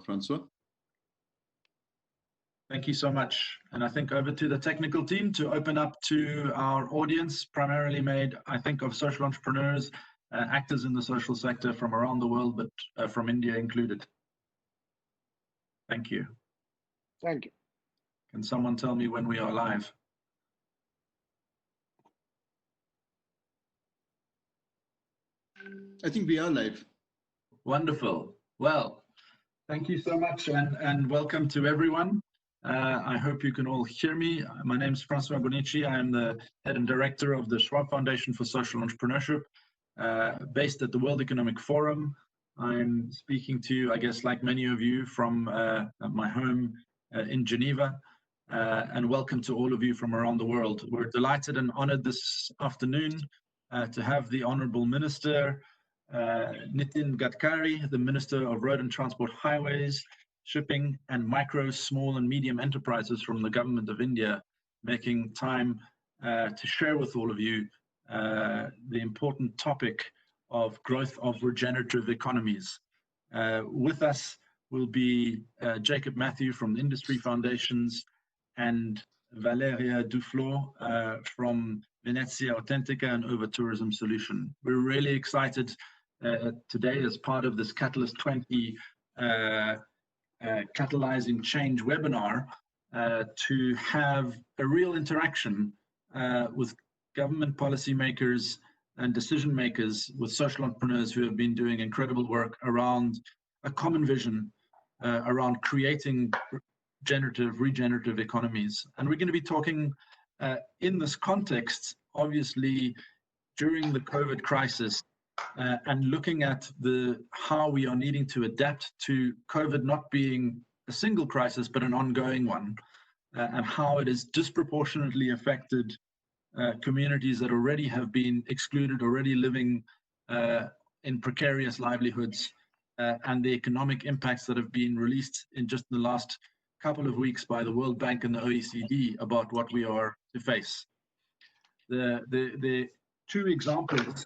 Francois. Thank you so much. And I think over to the technical team to open up to our audience, primarily made, I think, of social entrepreneurs, actors in the social sector from around the world, but from India included. Thank you. Thank you. Can someone tell me when we are live? I think we are live. Wonderful. Well, thank you so much and welcome to everyone. I hope you can all hear me. My name is Francois Bonici. I am the head and director of the Schwab Foundation for Social Entrepreneurship, based at the World Economic Forum. I'm speaking to you, I guess, like many of you, from my home in Geneva, and welcome to all of you from around the world. We're delighted and honored this afternoon to have the Honorable Minister, Nitin Gadkari, the Minister of Road and Transport Highways, Shipping and Micro, Small and Medium Enterprises from the Government of India, making time to share with all of you the important topic of growth of regenerative economies. With us will be Jacob Matthew from the Industry Foundations and Valeria Duflo from Venezia Authentica and Over Tourism Solution. We're really excited today as part of this Catalyst 20 Catalyzing Change webinar to have a real interaction with government policymakers and decision makers, with social entrepreneurs who have been doing incredible work around a common vision around creating regenerative economies. And we're going to be talking in this context, obviously, during the COVID crisis, and looking at how we are needing to adapt to COVID not being a single crisis, but an ongoing one, and how it has disproportionately affected communities that already have been excluded, already living in precarious livelihoods, and the economic impacts that have been released in just the last couple of weeks by the World Bank and the OECD about what we are to face. The two examples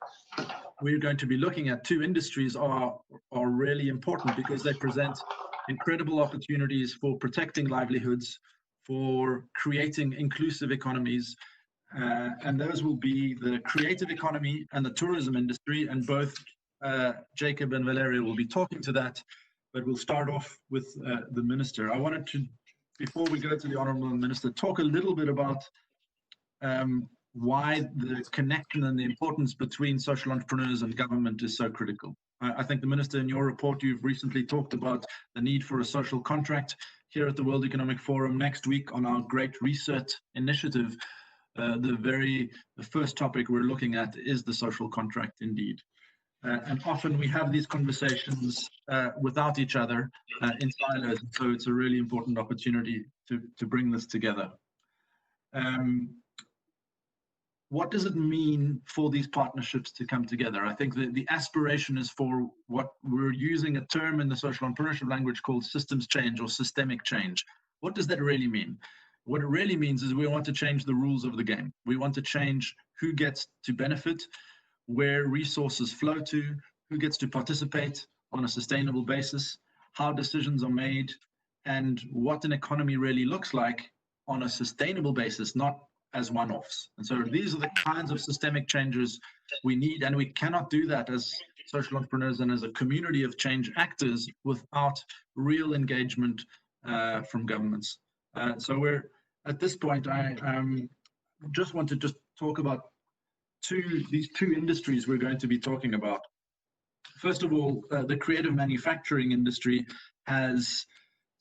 we're going to be looking at, two industries, are really important because they present incredible opportunities for protecting livelihoods, for creating inclusive economies, and those will be the creative economy and the tourism industry, and both Jacob and Valeria will be talking to that, but we'll start off with the Minister. I wanted to, before we go to the Honourable Minister, talk a little bit about why the connection and the importance between social entrepreneurs and government is so critical. I think the Minister, in your report, you've recently talked about the need for a social contract. Here at the World Economic Forum next week on our Great Reset initiative, the first topic we're looking at is the social contract indeed. And often we have these conversations without each other in silos, so it's a really important opportunity to bring this together. What does it mean for these partnerships to come together? I think the aspiration is for what we're using a term in the social entrepreneurship language called systems change or systemic change. What does that really mean? What it really means is we want to change the rules of the game. We want to change who gets to benefit, where resources flow to, who gets to participate on a sustainable basis, how decisions are made, and what an economy really looks like on a sustainable basis, not as one-offs. And so these are the kinds of systemic changes we need, and we cannot do that as social entrepreneurs and as a community of change actors without real engagement from governments. So we're at this point, I just want to talk about these two industries we're going to be talking about. First of all, the creative manufacturing industry has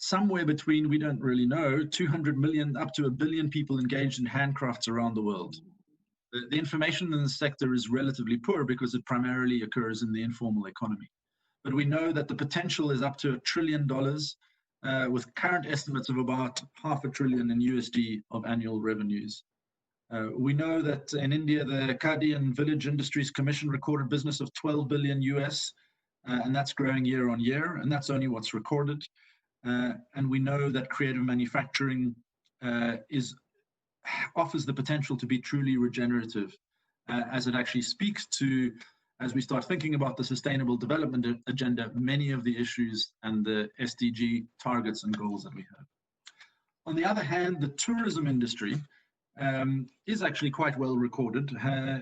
somewhere between, we don't really know, 200 million up to 1 billion people engaged in handcrafts around the world. The information in the sector is relatively poor because it primarily occurs in the informal economy. But we know that the potential is up to $1 trillion, with current estimates of about $500 billion in USD of annual revenues. We know that in India, the Khadi and Village Industries Commission recorded business of 12 billion US, and that's growing year on year, and that's only what's recorded. And we know that creative manufacturing offers the potential to be truly regenerative, as it actually speaks to as we start thinking about the Sustainable Development Agenda, many of the issues and the SDG targets and goals that we have. On the other hand, the tourism industry is actually quite well recorded,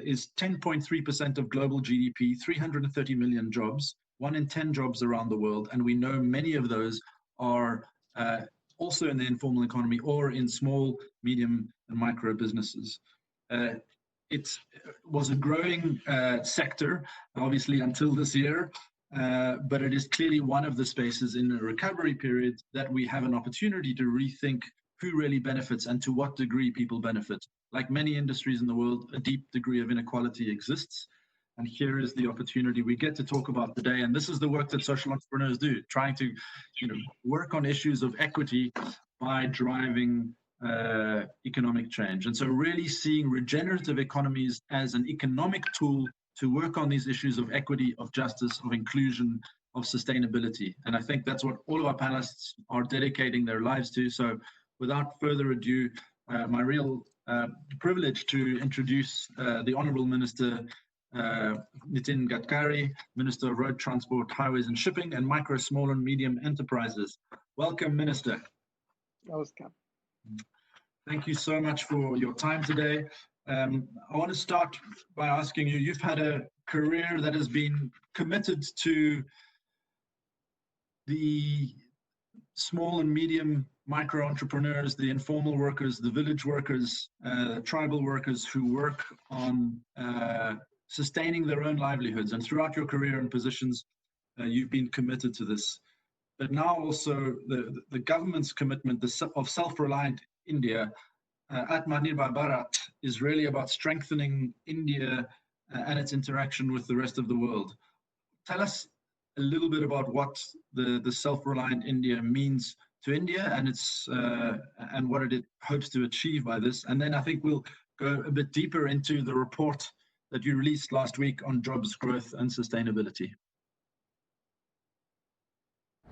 is 10.3% of global GDP, 330 million jobs, 1 in 10 jobs around the world. And we know many of those are also in the informal economy or in small, medium, and micro businesses. It was a growing sector, obviously, until this year, but it is clearly one of the spaces in a recovery period that we have an opportunity to rethink who really benefits and to what degree people benefit. Like many industries in the world, a deep degree of inequality exists. And here is the opportunity we get to talk about today. And this is the work that social entrepreneurs do, trying to work on issues of equity by driving economic change. And so really seeing regenerative economies as an economic tool to work on these issues of equity, of justice, of inclusion, of sustainability. And I think that's what all of our panelists are dedicating their lives to. So without further ado, my real privilege to introduce the Honourable Minister Nitin Gadkari, Minister of Road Transport, Highways and Shipping, and Micro, Small and Medium Enterprises. Welcome, Minister. Namaskar. Thank you so much for your time today. I want to start by asking you, you've had a career that has been committed to the small and medium micro entrepreneurs, the informal workers, the village workers, tribal workers who work on sustaining their own livelihoods. And throughout your career and positions, you've been committed to this. But now also the government's commitment of self-reliant India, Atmanirbhar Bharat, is really about strengthening India and its interaction with the rest of the world. Tell us a little bit about what the self-reliant India means to India and its and what it hopes to achieve by this. And then I think we'll go a bit deeper into the report that you released last week on jobs, growth and sustainability.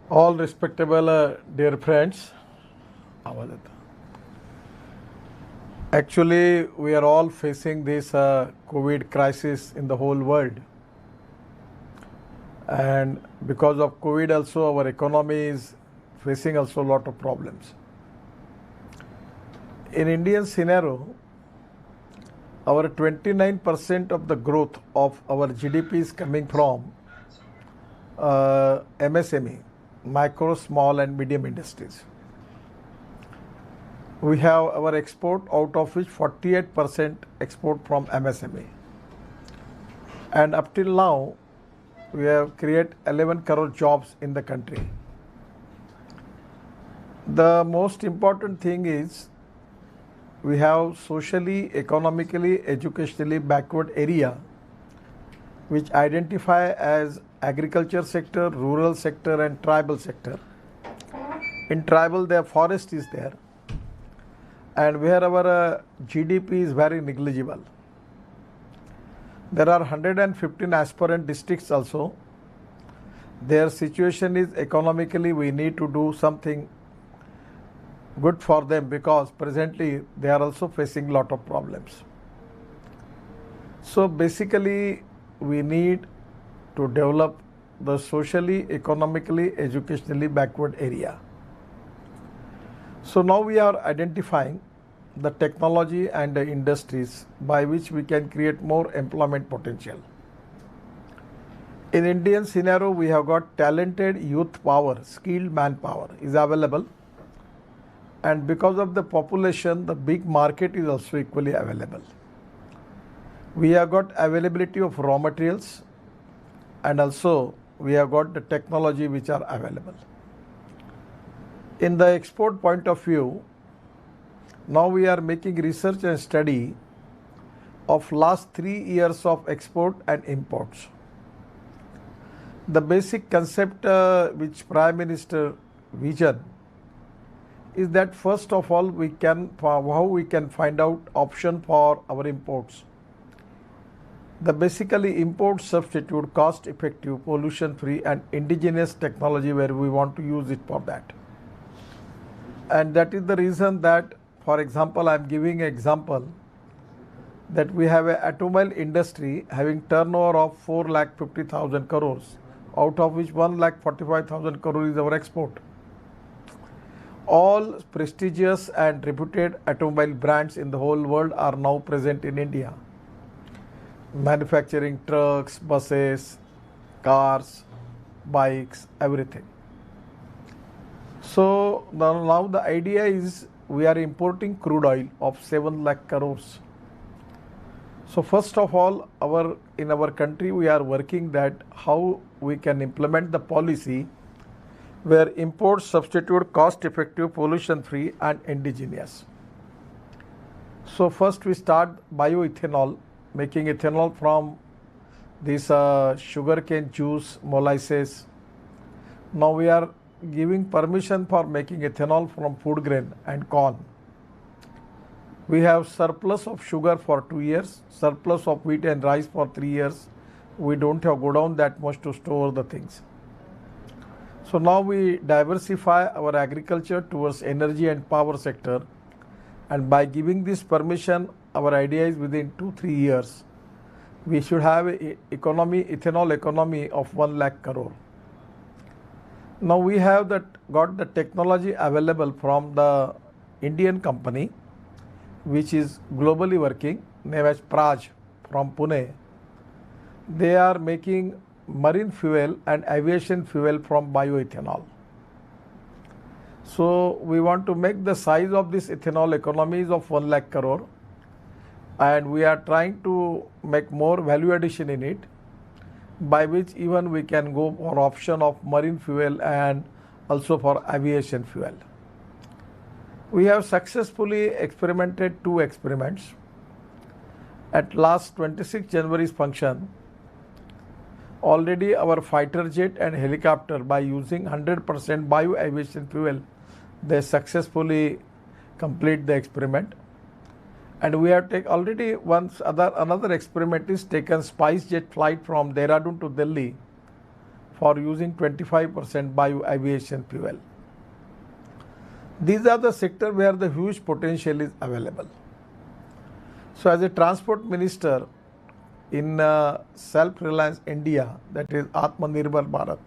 All respectable dear friends, actually we are all facing this COVID crisis in the whole world, and because of COVID also our economy is facing also a lot of problems. In Indian scenario, our 29% of the growth of our GDP is coming from MSME, micro, small and medium industries. We have our export, out of which 48% export from MSME. And up till now, we have created 11 crore jobs in the country. The most important thing is we have socially, economically, educationally backward area which identify as agriculture sector, rural sector and tribal sector. In tribal, their forest is there, and where our GDP is very negligible. There are 115 aspirant districts also. Their situation is economically we need to do something good for them because presently they are also facing lot of problems. So basically we need to develop the socially, economically, educationally backward area. So now we are identifying the technology and the industries by which we can create more employment potential. In Indian scenario, we have got talented youth power, skilled manpower is available, and because of the population, the big market is also equally available. We have got availability of raw materials, and also we have got the technology which are available. In the export point of view, now we are making research and study of last 3 years of export and imports. The basic concept which Prime Minister vision is that first of all how we can find out option for our imports. The basically import substitute, cost effective, pollution free and indigenous technology where we want to use it for that. And that is the reason that, for example, I am giving an example. that we have an automobile industry having turnover of 4,50,000 crores, out of which 1,45,000 crores is our export. All prestigious and reputed automobile brands in the whole world are now present in India, manufacturing trucks, buses, cars, bikes, everything. So now the idea is we are importing crude oil of 7 lakh crores. So first of all, in our country we are working that how we can implement the policy where imports substitute cost-effective, pollution-free and indigenous. So first we start bioethanol, making ethanol from this sugarcane juice, molasses. Now we are giving permission for making ethanol from food grain and corn. We have surplus of sugar for 2 years, surplus of wheat and rice for 3 years. We don't have go down that much to store the things. So now we diversify our agriculture towards energy and power sector, and by giving this permission, our idea is within 2-3 years, we should have a ethanol economy of 1 lakh crore. Now we have got the technology available from the Indian company, which is globally working, named as Praj from Pune. They are making marine fuel and aviation fuel from bioethanol. So we want to make the size of this ethanol economies of 1 lakh crore, and we are trying to make more value addition in it, by which even we can go for option of marine fuel and also for aviation fuel. We have successfully experimented 2 experiments. At last 26 January's function, already our fighter jet and helicopter, by using 100% bio aviation fuel, they successfully complete the experiment. And we have already another experiment is taken Spice Jet flight from Dehradun to Delhi for using 25% bio aviation fuel. These are the sectors where the huge potential is available. So as a transport minister in self-reliance India, that is Atmanirbhar Bharat,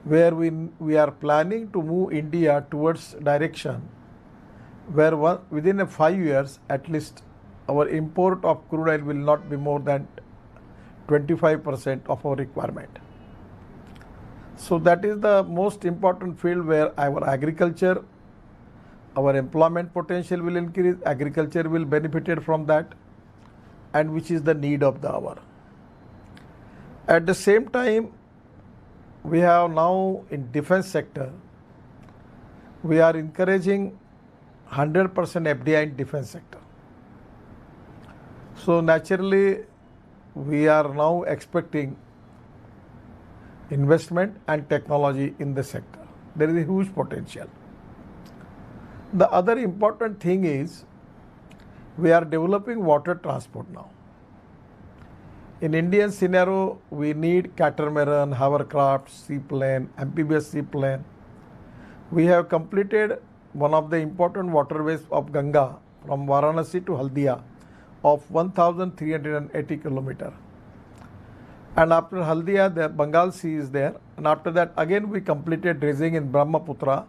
where we are planning to move India towards direction where within 5 years at least our import of crude oil will not be more than 25% of our requirement. So that is the most important field where our agriculture, our employment potential will increase, agriculture will benefit from that, and which is the need of the hour. At the same time, we have now in defense sector, we are encouraging 100% FDI in defense sector. So naturally, we are now expecting investment and technology in the sector. There is a huge potential. The other important thing is we are developing water transport now. In Indian scenario, we need catamaran, hovercraft, seaplane, amphibious seaplane. We have completed one of the important waterways of Ganga from Varanasi to Haldia of 1,380 kilometers. And after Haldia, the Bengal Sea is there. And after that, again we completed dredging in Brahmaputra,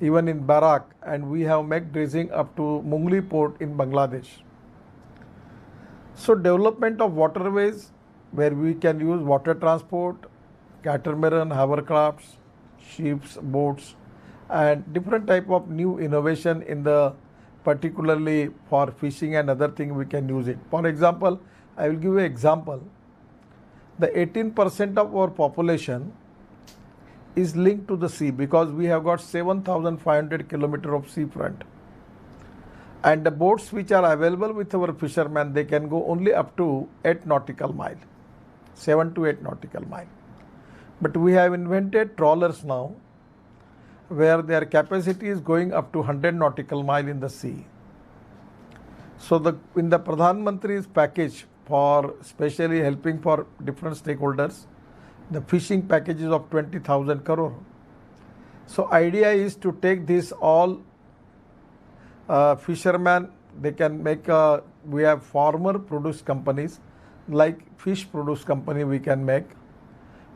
even in Barak, and we have made dredging up to Mungli port in Bangladesh. So development of waterways where we can use water transport, catamaran, hovercrafts, ships, boats, and different type of new innovation in the particularly for fishing and other thing we can use it. For example, I will give you an example. The 18% of our population is linked to the sea because we have got 7,500 kilometers of seafront. And the boats which are available with our fishermen, they can go only up to 8 nautical mile, 7 to 8 nautical mile. But we have invented trawlers now, where their capacity is going up to 100 nautical mile in the sea. So in the Pradhan Mantri's package for specially helping for different stakeholders, the fishing packages of 20,000 crore. So idea is to take this all fishermen, they can make we have farmer produce companies like fish produce company we can make,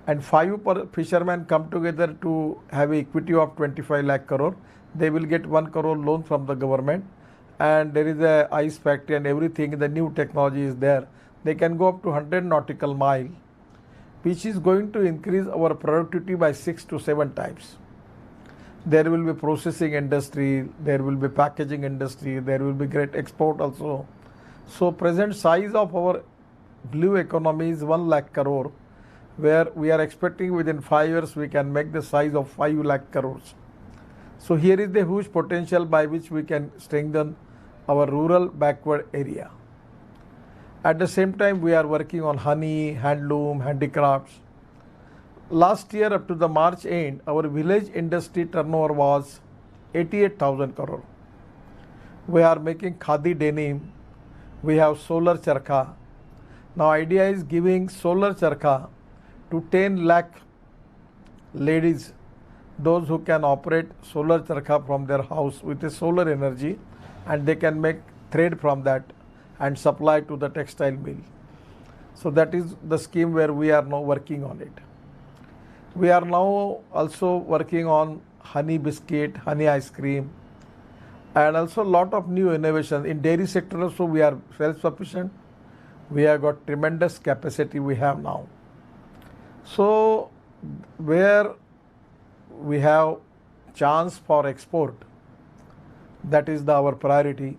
and 5 fishermen come together to have equity of 25 lakh crore. They will get 1 crore loan from the government, and there is a ice factory and everything. The new technology is there. They can go up to 100 nautical mile, which is going to increase our productivity by 6 to 7 times. There will be processing industry, there will be packaging industry, there will be great export also. So present size of our blue economy is 1 lakh crore, where we are expecting within 5 years we can make the size of 5 lakh crores. So here is the huge potential by which we can strengthen our rural backward area. At the same time, we are working on honey, handloom, handicrafts. Last year up to the March end, our village industry turnover was 88,000 crore. We are making khadi denim. We have solar charkha. Now idea is giving solar charkha to 10 lakh ladies, those who can operate solar charkha from their house with a solar energy, and they can make thread from that and supply to the textile mill. So that is the scheme where we are now working on it. We are now also working on honey biscuit, honey ice cream, and also a lot of new innovation. In dairy sector also we are self-sufficient. We have got tremendous capacity we have now. So where we have chance for export, that is our priority,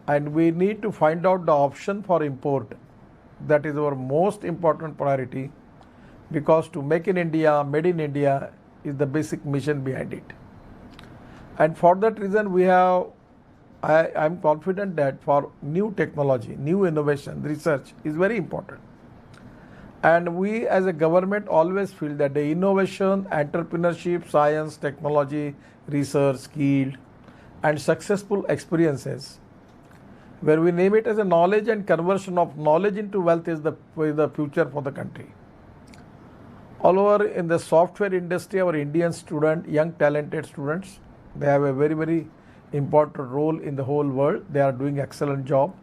and we need to find out the option for import. That is our most important priority, because to make in India, made in India is the basic mission behind it. And for that reason I am confident that for new technology, new innovation, research is very important. And we as a government always feel that the innovation, entrepreneurship, science, technology, research, skill and successful experiences, where we name it as a knowledge and conversion of knowledge into wealth, is the future for the country. All over in the software industry, our Indian students, young talented students, they have a very, very important role in the whole world. They are doing excellent job.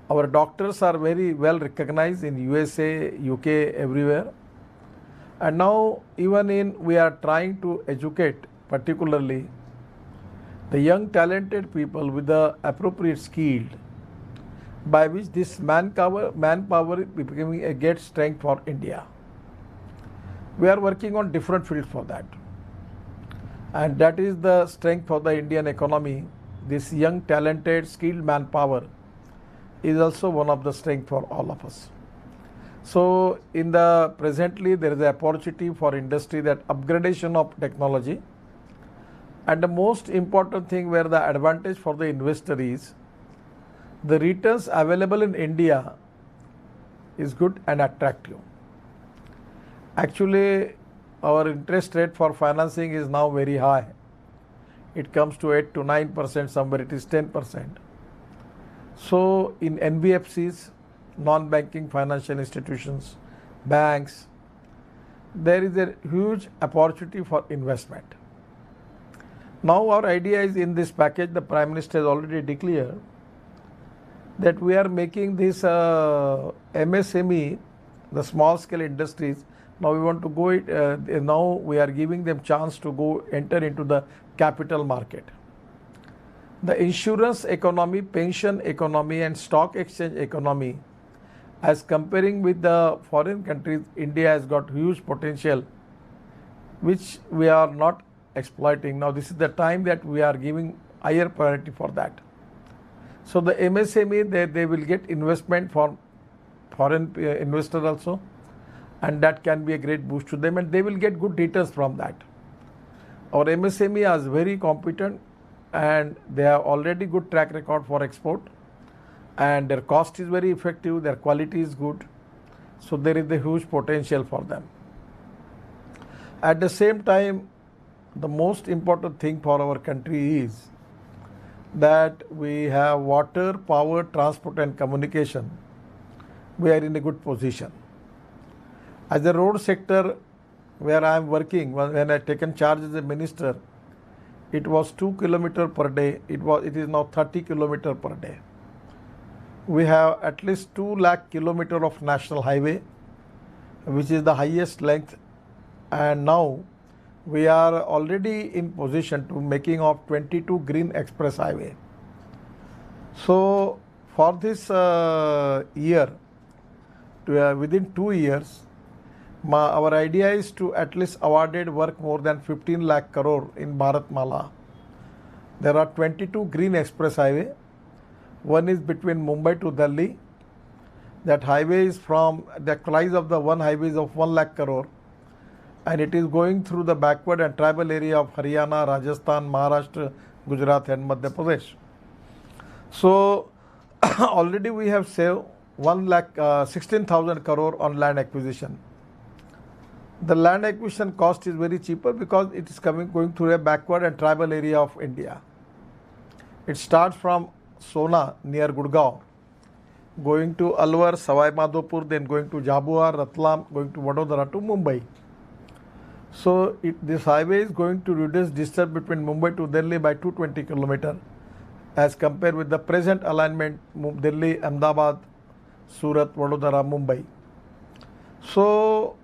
Our doctors are very well recognized in USA, UK, everywhere. And now even we are trying to educate particularly the young talented people with the appropriate skill, by which this manpower is becoming a great strength for India. We are working on different fields for that. And that is the strength for the Indian economy. This young talented skilled manpower is also one of the strength for all of us. So presently there is an opportunity for industry, that upgradation of technology, and the most important thing where the advantage for the investor is the returns available in India is good and attractive. Actually, our interest rate for financing is now very high. It comes to 8 to 9%, somewhere it is 10%. So in NBFCs, non-banking financial institutions, banks, there is a huge opportunity for investment. Now our idea is, in this package, the Prime Minister has already declared that we are making this MSME, the small scale industries. Now we want to go now we are giving them chance to go enter into the capital market. The insurance economy, pension economy and stock exchange economy, as comparing with the foreign countries, India has got huge potential, which we are not exploiting. Now this is the time that we are giving higher priority for that. So the MSME, they will get investment from foreign investors also, and that can be a great boost to them, and they will get good returns from that. Our MSME is very competent, and they have already good track record for export, and their cost is very effective, their quality is good. So there is a huge potential for them. At the same time, the most important thing for our country is that we have water, power, transport and communication. We are in a good position. As a road sector, where I am working, when I taken charge as a minister, it was 2 kilometers per day. It is now 30 kilometers per day. We have at least 2 lakh kilometer of national highway, which is the highest length, and now we are already in position to making of 22 green express highway. So for this year, within 2 years, our idea is to at least awarded work more than 15 lakh crore in Bharatmala. There are 22 green express highway. One is between Mumbai to Delhi. That highway is from the price of the one highway is of 1 lakh crore, and it is going through the backward and tribal area of Haryana, Rajasthan, Maharashtra, Gujarat and Madhya Pradesh. So already we have saved 16,000 crore on land acquisition. The land acquisition cost is very cheaper because it is going through a backward and tribal area of India. It starts from Sona near Gurgaon, going to Alwar, Sawai Madhopur, then going to Jhabua, Ratlam, going to Vadodara to Mumbai. So this highway is going to reduce distance between Mumbai to Delhi by 220 km as compared with the present alignment Delhi, Ahmedabad, Surat, Vadodara, Mumbai. So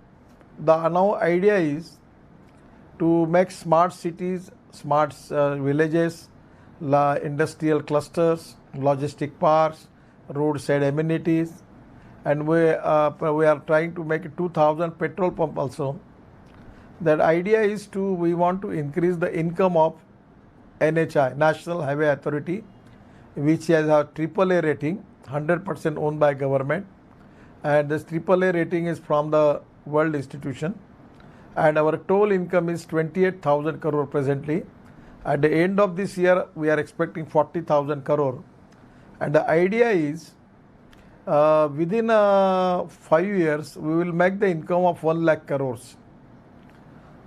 the now idea is to make smart cities, smart villages, industrial clusters, logistic parks, roadside amenities, and we are trying to make 2,000 petrol pump also. That idea is we want to increase the income of NHI, National Highway Authority, which has a AAA rating, 100% owned by government, and this AAA rating is from the world institution, and our total income is 28,000 crore presently. At the end of this year, we are expecting 40,000 crore, and the idea is within 5 years we will make the income of 1 lakh crores.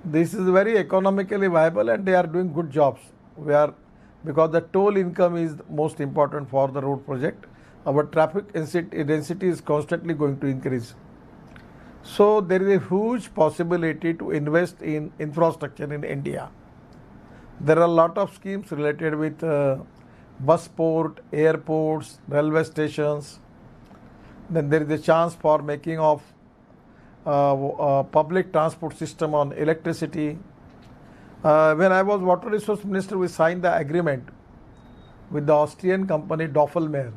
This is very economically viable, and they are doing good jobs. Because the toll income is most important for the road project. Our traffic density is constantly going to increase. So there is a huge possibility to invest in infrastructure in India. There are a lot of schemes related with bus port, airports, railway stations. Then there is a chance for making of public transport system on electricity. When I was Water Resource Minister, we signed the agreement with the Austrian company Doffelmayr.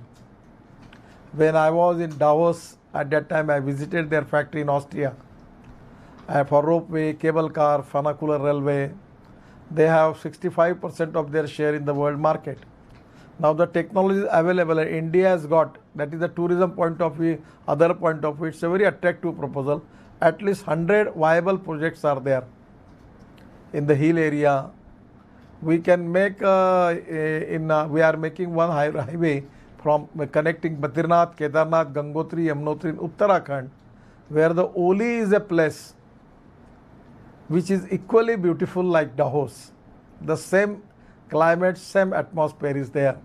When I was in Davos, at that time I visited their factory in Austria for ropeway, cable car, funicular railway. They have 65% of their share in the world market. Now the technology is available and India has got, that is the tourism point of view, other point of view, it's a very attractive proposal. At least 100 viable projects are there in the hill area. We can make, we are making one highway from connecting Badrinath, Kedarnath, Gangotri, Yamunotri in Uttarakhand, where the Oli is a place which is equally beautiful like Davos. The same climate, same atmosphere is there.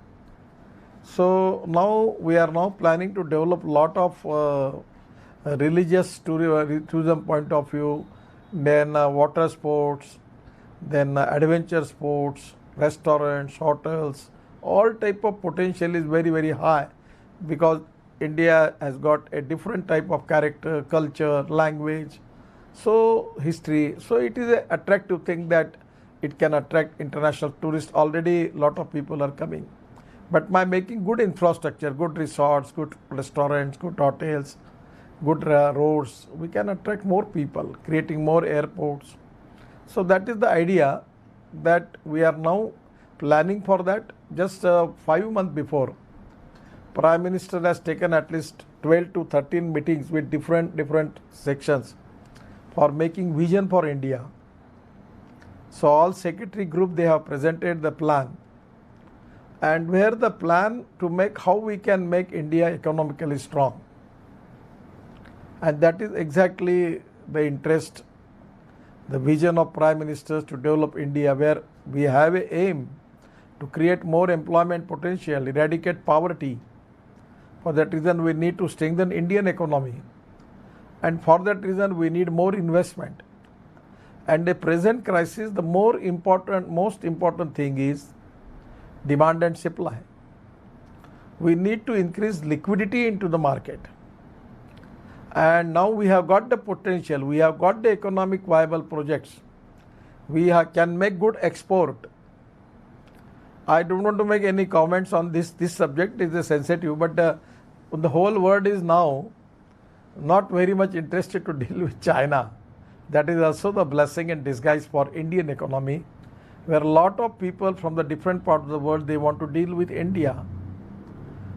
So now we are now planning to develop lot of religious tourism point of view, then water sports, then adventure sports, restaurants, hotels, all type of potential is very, very high because India has got a different type of character, culture, language, so history. So it is an attractive thing that it can attract international tourists. Already lot of people are coming. But by making good infrastructure, good resorts, good restaurants, good hotels, good roads, we can attract more people, creating more airports. So that is the idea that we are now planning for that. Just 5 months before, Prime Minister has taken at least 12 to 13 meetings with different sections for making vision for India. So all secretary group, they have presented the plan, and where the plan to make how we can make India economically strong. And that is exactly the interest, the vision of Prime Minister to develop India, where we have an aim to create more employment potential, eradicate poverty. For that reason, we need to strengthen Indian economy. And for that reason, we need more investment. And the present crisis, the most important thing is demand and supply. we need to increase liquidity into the market. And now we have got the potential, we have got the economic viable projects, we can make good export. I don't want to make any comments on this subject, it is sensitive, but the whole world is now not very much interested to deal with China. That is also the blessing in disguise for Indian economy, where a lot of people from the different parts of the world, they want to deal with India.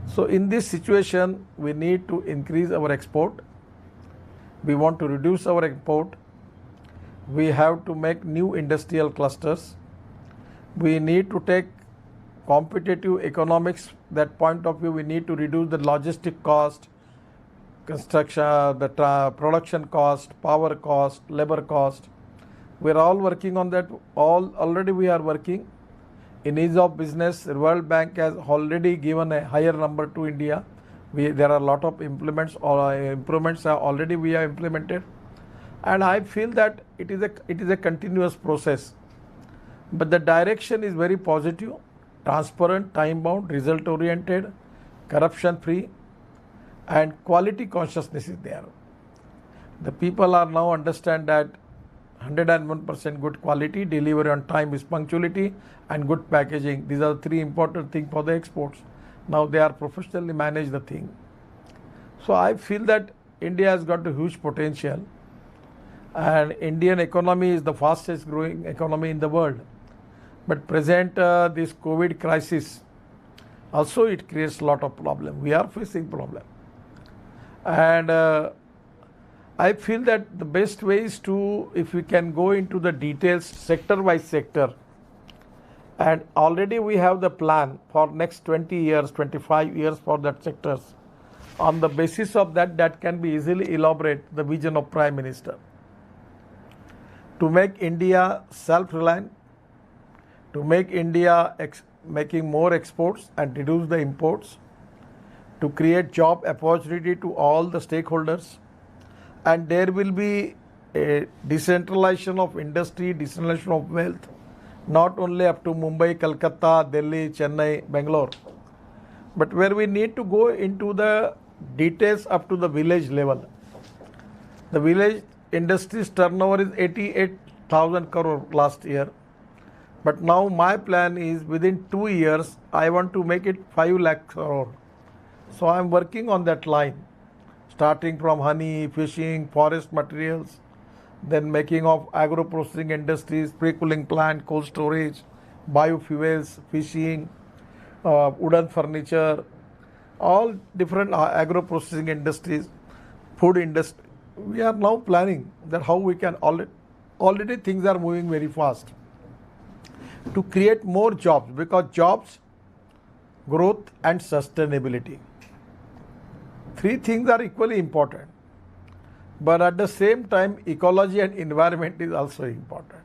So in this situation, we need to increase our export. We want to reduce our import. We have to make new industrial clusters. We need to take competitive economics, that point of view. We need to reduce the logistic cost, construction, the production cost, power cost, labor cost. We are all working on that. Already we are working. In ease of business, the World Bank has already given a higher number to India. There are a lot of improvements already we have implemented, and I feel that it is a continuous process. But the direction is very positive, transparent, time-bound, result-oriented, corruption-free, and quality consciousness is there. The people are now understand that 101% good quality, delivery on time is punctuality, and good packaging. These are the three important things for the exports. Now they are professionally manage the thing. So I feel that India has got a huge potential, and Indian economy is the fastest growing economy in the world. But present this COVID crisis, also it creates a lot of problem. We are facing problem. And I feel that the best way is to, if we can go into the details sector by sector, and already we have the plan for next 20 years, 25 years for that sectors. On the basis of that can be easily elaborate the vision of Prime Minister. To make India self-reliant, to make India making more exports and reduce the imports, to create job opportunity to all the stakeholders, and there will be a decentralization of industry, decentralization of wealth, not only up to Mumbai, Kolkata, Delhi, Chennai, Bangalore, but where we need to go into the details up to the village level. The village industry's turnover is 88,000 crore last year, but now my plan is within 2 years I want to make it 5 lakh crore. So I am working on that line, starting from honey, fishing, forest materials, then making of agro-processing industries, pre-cooling plant, cold storage, biofuels, fishing, wooden furniture, all different agro-processing industries, food industry. We are now planning that how we can already things are moving very fast to create more jobs, because jobs, growth and sustainability. Three things are equally important. But at the same time, ecology and environment is also important.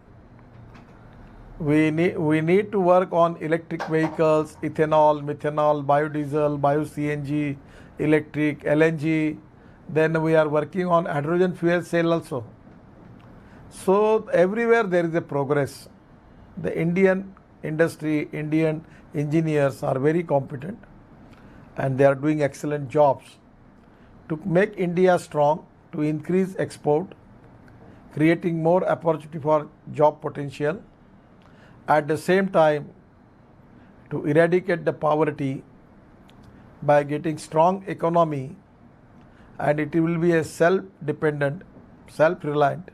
We need to work on electric vehicles, ethanol, methanol, biodiesel, bio-CNG, electric, LNG. Then we are working on hydrogen fuel cell also. So everywhere there is a progress. The Indian industry, Indian engineers are very competent, and they are doing excellent jobs to make India strong, to increase export, creating more opportunity for job potential, at the same time to eradicate the poverty by getting strong economy, and it will be a self-dependent, self-reliant,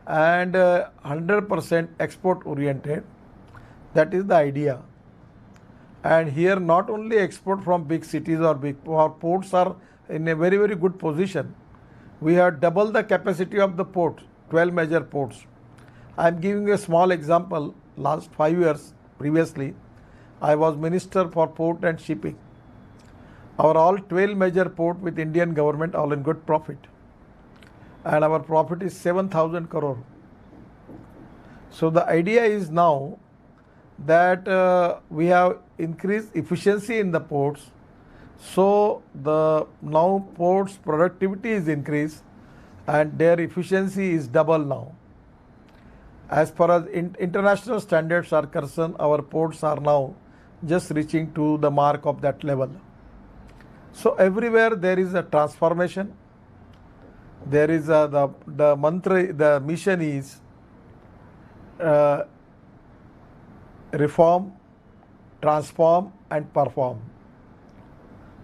and 100% export oriented. That is the idea. And here not only export from big cities or our ports are in a very, very good position. We have doubled the capacity of the port, 12 major ports. I am giving a small example. Last 5 years previously, I was Minister for Port and Shipping. Our all 12 major port with Indian government all in good profit. And our profit is 7,000 crore. So the idea is now that we have increased efficiency in the ports. So the now ports productivity is increased and their efficiency is double now. As far as international standards are concerned, our ports are now just reaching to the mark of that level. So everywhere there is a transformation. There is the mantra, the mission is uh, reform, transform, and perform.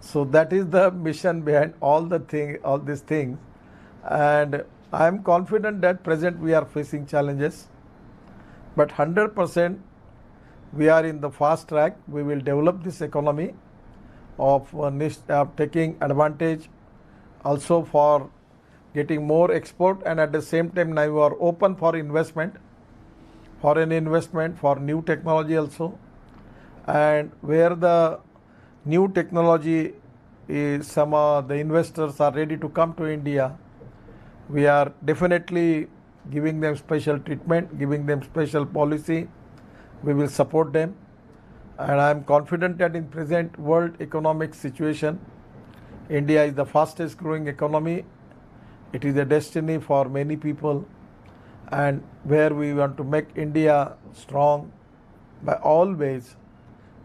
So that is the mission behind all these things, and I am confident that present we are facing challenges, but 100% we are in the fast track. We will develop this economy of taking advantage also for getting more export, and at the same time now we are open for investment, foreign investment for new technology also, and where the new technology is some the investors are ready to come to India, we are definitely giving them special treatment, giving them special policy. We will support them, and I am confident that in present world economic situation, India is the fastest growing economy. It is a destiny for many people, and where we want to make India strong by all ways.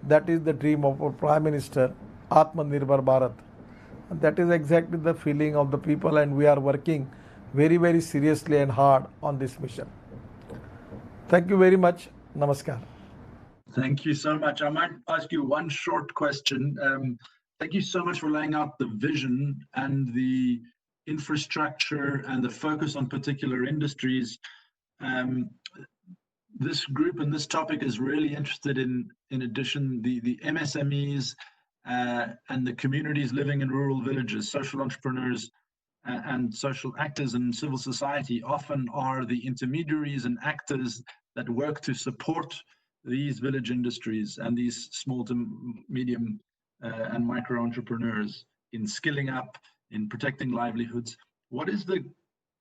That is the dream of our Prime Minister, Atmanirbhar Bharat. And that is exactly the feeling of the people, and we are working very, very seriously and hard on this mission. Thank you very much. Namaskar. Thank you so much. I might ask you one short question. Thank you so much for laying out the vision and the infrastructure and the focus on particular industries. This group and this topic is really interested in addition, the MSMEs and the communities living in rural villages, social entrepreneurs and social actors in civil society often are the intermediaries and actors that work to support these village industries and these small to medium and micro entrepreneurs in skilling up, in protecting livelihoods. What is the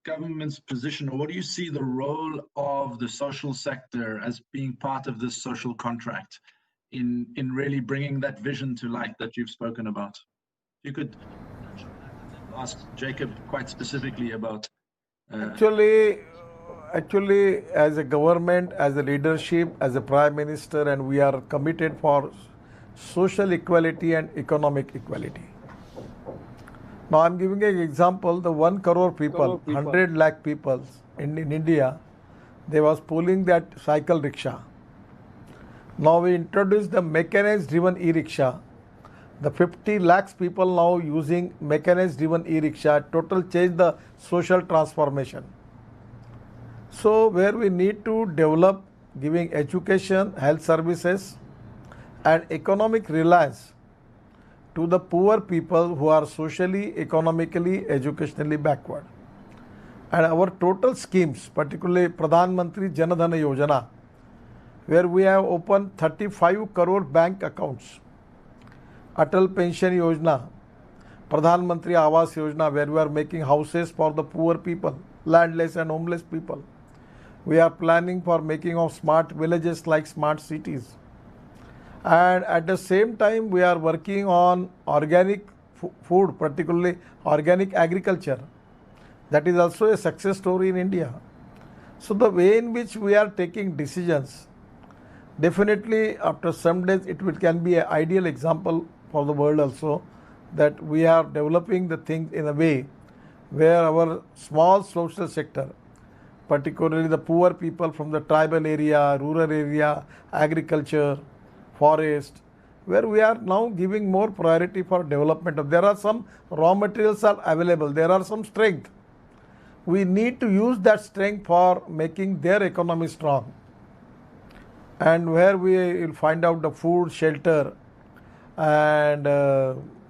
government's position, or what do you see the role of the social sector as being part of this social contract in really bringing that vision to light that you've spoken about? You could touch on that and then ask Jacob quite specifically about. Actually, as a government, as a leadership, as a prime minister, and we are committed for social equality and economic equality. Now, I am giving an example. The 1 crore people, 100 lakh people in India, they was pulling that cycle rickshaw. Now we introduced the mechanized driven e-rickshaw. The 50 lakhs people now using mechanized driven e-rickshaw, total change the social transformation. So where we need to develop giving education, health services and economic reliance to the poor people who are socially, economically, educationally backward. And our total schemes, particularly Pradhan Mantri Jan Dhan Yojana, where we have opened 35 crore bank accounts. Atal Pension Yojana, Pradhan Mantri Awas Yojana, where we are making houses for the poor people, landless and homeless people. We are planning for making of smart villages like smart cities. And at the same time, we are working on organic food, particularly organic agriculture. That is also a success story in India. So the way in which we are taking decisions, definitely after some days it can be an ideal example for the world also, that we are developing the things in a way where our small social sector, particularly the poor people from the tribal area, rural area, agriculture, forest, where we are now giving more priority for development. There are some raw materials are available, there are some strength. We need to use that strength for making their economy strong. And where we will find out the food, shelter and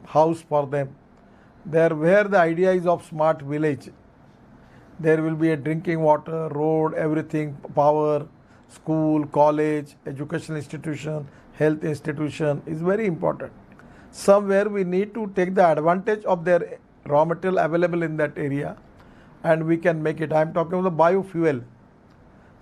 house for them. There where the idea is of smart village, there will be a drinking water, road, everything, power, school, college, educational institution, health institution is very important. Somewhere we need to take the advantage of their raw material available in that area and we can make it. I am talking about the biofuel,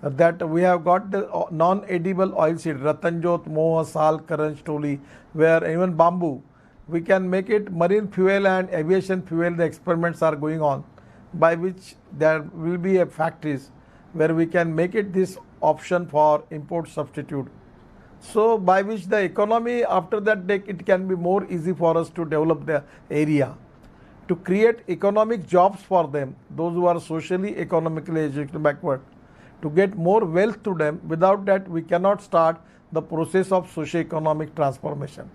that we have got the non-edible oilseed, Ratanjot, Moha, Sal, Karan, Stoli, where even bamboo, we can make it marine fuel and aviation fuel. The experiments are going on, by which there will be factories where we can make it this option for import substitute So by which the economy after that it can be more easy for us to develop the area, to create economic jobs for them, those who are socially economically educated backward, to get more wealth to them. Without that we cannot start the process of socio-economic transformation.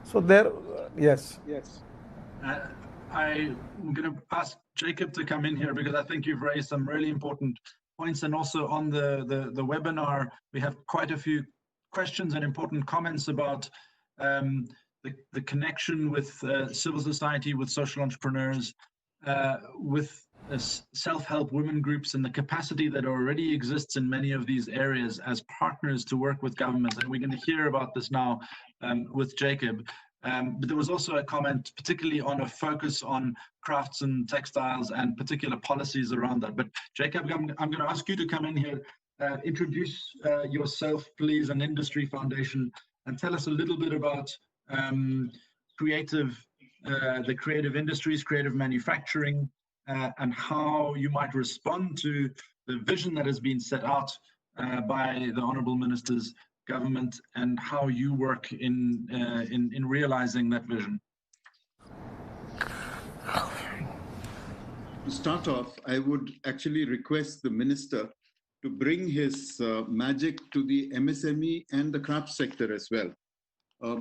So there, yes. Uh, I'm going to ask Jacob to come in here because I think you've raised some really important points. And also on the webinar, we have quite a few questions and important comments about the connection with civil society, with social entrepreneurs, with self-help women groups, and the capacity that already exists in many of these areas as partners to work with governments. And we're going to hear about this now with Jacob. But there was also a comment, particularly on a focus on crafts and textiles and particular policies around that. But Jacob, I'm going to ask you to come in here, introduce yourself, please, and Industry Foundation, and tell us a little bit about the creative industries, creative manufacturing, and how you might respond to the vision that has been set out by the Honourable Minister's government, and how you work in realizing that vision. To start off, I would actually request the minister to bring his magic to the MSME and the craft sector as well.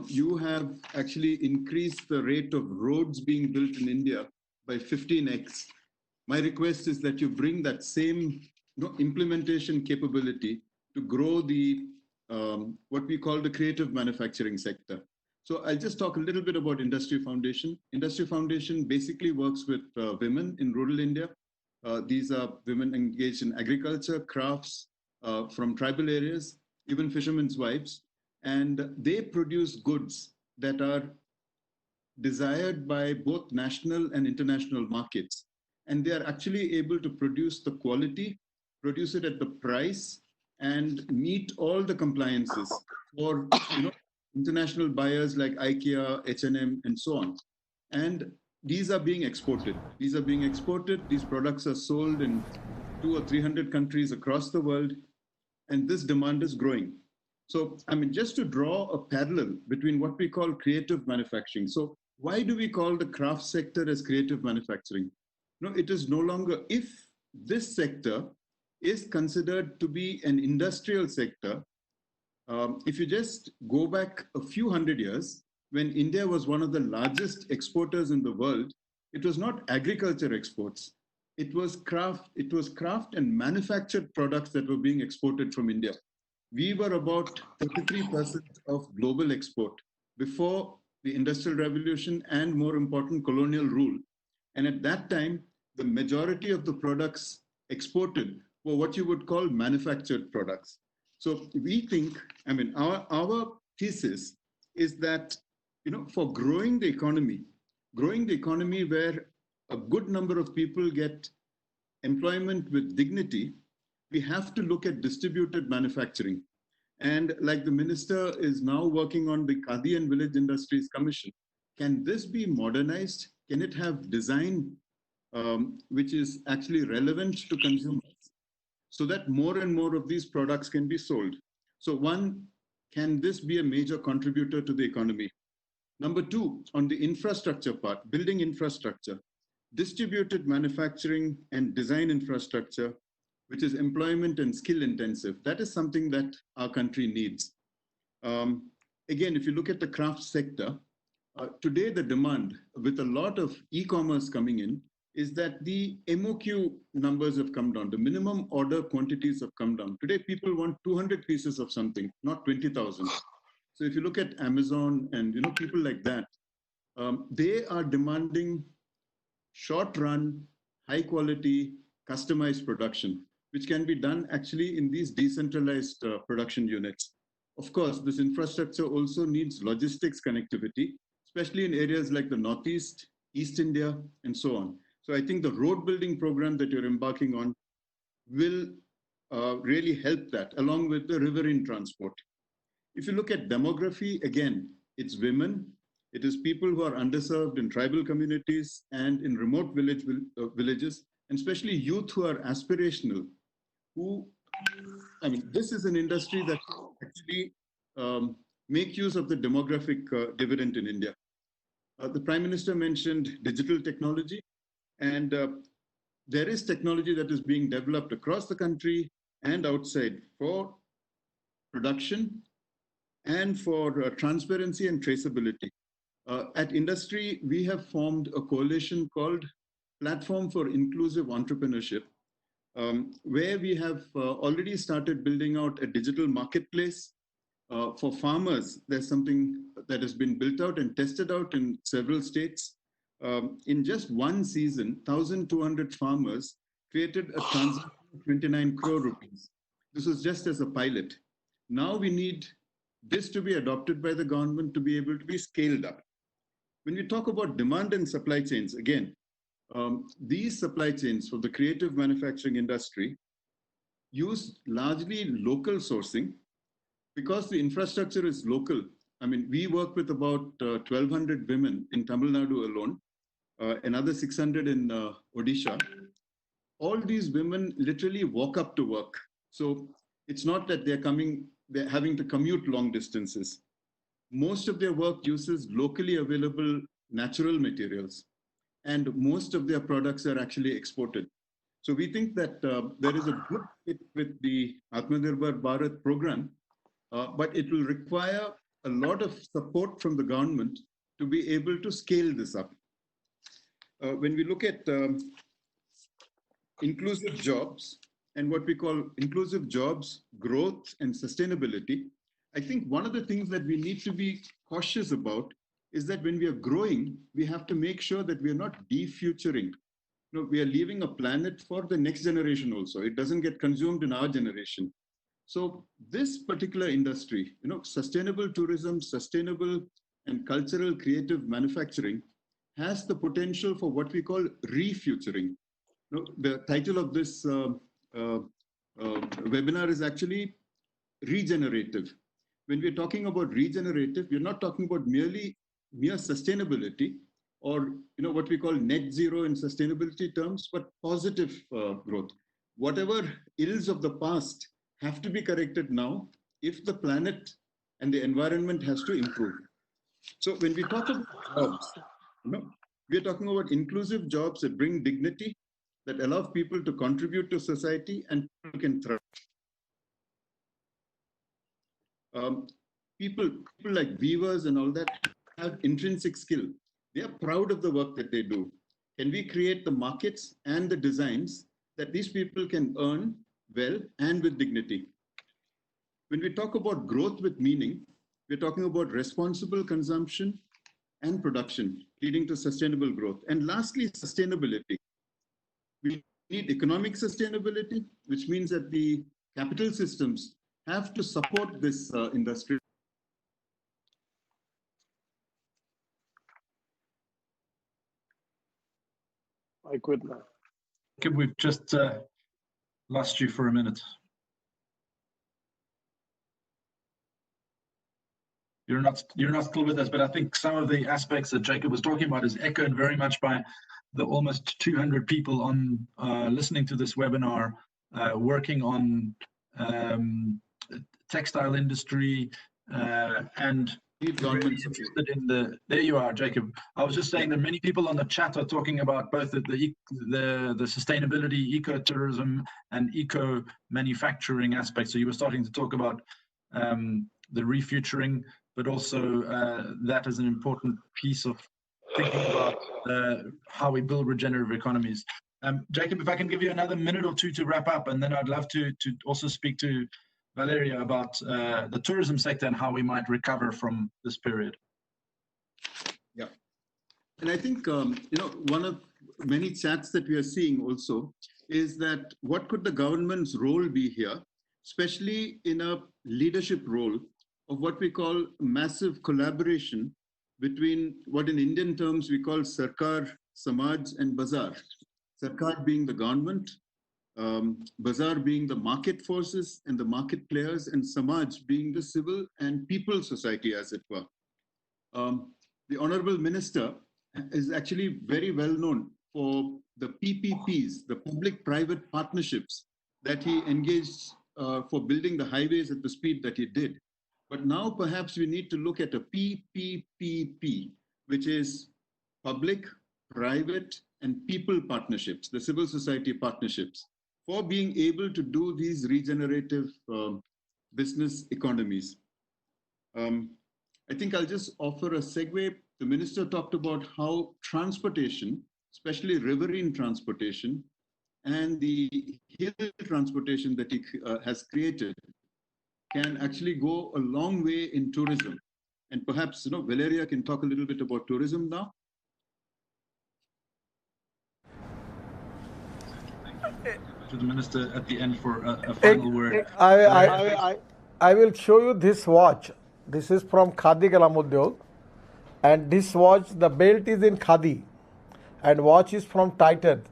You have actually increased the rate of roads being built in India by 15x. My request is that you bring that same implementation capability to grow the what we call the creative manufacturing sector. So I'll just talk a little bit about Industry Foundation. Industry Foundation basically works with women in rural India. These are women engaged in agriculture, crafts from tribal areas, even fishermen's wives. And they produce goods that are desired by both national and international markets. And they are actually able to produce the quality, produce it at the price, and meet all the compliances for international buyers like IKEA, H&M, and so on. And these are being exported. These are being exported. These products are sold in 200 or 300 countries across the world. And this demand is growing. So, I mean, just to draw a parallel between what we call creative manufacturing. So, why do we call the craft sector as creative manufacturing? No, it is no longer, if this sector is considered to be an industrial sector, if you just go back a few hundred years, when India was one of the largest exporters in the world, it was not agriculture exports. It was craft and manufactured products that were being exported from India. We were about 33% of global export before the Industrial Revolution and, more important, colonial rule. And at that time, the majority of the products exported were what you would call manufactured products. So we think, I mean, our thesis is that, for growing the economy where a good number of people get employment with dignity, we have to look at distributed manufacturing. And like the minister is now working on the Khadi and Village Industries Commission, can this be modernized? Can it have design which is actually relevant to consumers so that more and more of these products can be sold? So one, can this be a major contributor to the economy? Number two, on the infrastructure part, building infrastructure, distributed manufacturing and design infrastructure, which is employment and skill intensive. That is something that our country needs. Again, if you look at the craft sector, today the demand with a lot of e-commerce coming in is that the MOQ numbers have come down. The minimum order quantities have come down. Today, people want 200 pieces of something, not 20,000. So if you look at Amazon and people like that, they are demanding short run, high quality, customized production, which can be done actually in these decentralized production units. Of course, this infrastructure also needs logistics connectivity, especially in areas like the Northeast, East India, and so on. So I think the road building program that you're embarking on will really help that, along with the riverine transport. If you look at demography, again, it's women, it is people who are underserved in tribal communities and in remote villages, and especially youth who are aspirational, who, I mean, this is an industry that actually make use of the demographic dividend in India. The Prime Minister mentioned digital technology, and there is technology that is being developed across the country and outside for production and for transparency and traceability. At industry, we have formed a coalition called Platform for Inclusive Entrepreneurship, where we have already started building out a digital marketplace. For farmers, there's something that has been built out and tested out in several states. In just one season, 1,200 farmers created a transaction of 29 crore rupees. This was just as a pilot. Now we need this to be adopted by the government to be able to be scaled up. When we talk about demand and supply chains, again, these supply chains for the creative manufacturing industry use largely local sourcing because the infrastructure is local. I mean, we work with about 1,200 women in Tamil Nadu alone, another 600 in Odisha. All these women literally walk up to work. So it's not that they're having to commute long distances. Most of their work uses locally available natural materials, and most of their products are actually exported. So we think that there is a good fit with the Atmanirbhar Bharat program, but it will require a lot of support from the government to be able to scale this up. When we look at inclusive jobs and what we call inclusive jobs, growth, and sustainability, I think one of the things that we need to be cautious about is that when we are growing, we have to make sure that we are not defuturing. You know, we are leaving a planet for the next generation also. It doesn't get consumed in our generation. So this particular industry, you know, sustainable tourism, sustainable and cultural creative manufacturing has the potential for what we call refuturing. You know, the title of this webinar is actually regenerative. When we're talking about regenerative, we're not talking about mere sustainability or what we call net zero in sustainability terms, but positive growth. Whatever ills of the past have to be corrected now if the planet and the environment has to improve. So when we talk about jobs, we're talking about inclusive jobs that bring dignity, that allow people to contribute to society and people can thrive. People like weavers and all that have intrinsic skill. They are proud of the work that they do. Can we create the markets and the designs that these people can earn well and with dignity? When we talk about growth with meaning, we're talking about responsible consumption and production, leading to sustainable growth. And lastly, sustainability. We need economic sustainability, which means that the capital systems have to support this industry. I quit now. We've just lost you for a minute. You're not still with us, but I think some of the aspects that Jacob was talking about is echoed very much by the almost 200 people on listening to this webinar, working on textile industry and really interested in the. There you are, Jacob. I was just saying that many people on the chat are talking about both the sustainability, ecotourism, and eco manufacturing aspects. So you were starting to talk about the refuturing, but also that is an important piece of thinking about how we build regenerative economies. Jacob, if I can give you another minute or two to wrap up, and then I'd love to also speak to Valeria about the tourism sector and how we might recover from this period. Yeah, and I think one of many chats that we are seeing also is that what could the government's role be here, especially in a leadership role of what we call massive collaboration between what in Indian terms we call Sarkar, Samaj and Bazaar. Sarkar being the government, Bazaar being the market forces and the market players, and Samaj being the civil and people society, as it were. The Honorable Minister is actually very well known for the PPPs, the public-private partnerships that he engaged for building the highways at the speed that he did. But now perhaps we need to look at a PPPP, which is public, private, and people partnerships, the civil society partnerships, for being able to do these regenerative business economies. I think I'll just offer a segue. The minister talked about how transportation, especially riverine transportation, and the hill transportation that he has created can actually go a long way in tourism. And perhaps, Valeria can talk a little bit about tourism now. To the minister at the end for a final word. I will show you this watch. This is from Khadi Gramodyog, and this watch, the belt is in Khadi, and watch is from Titan.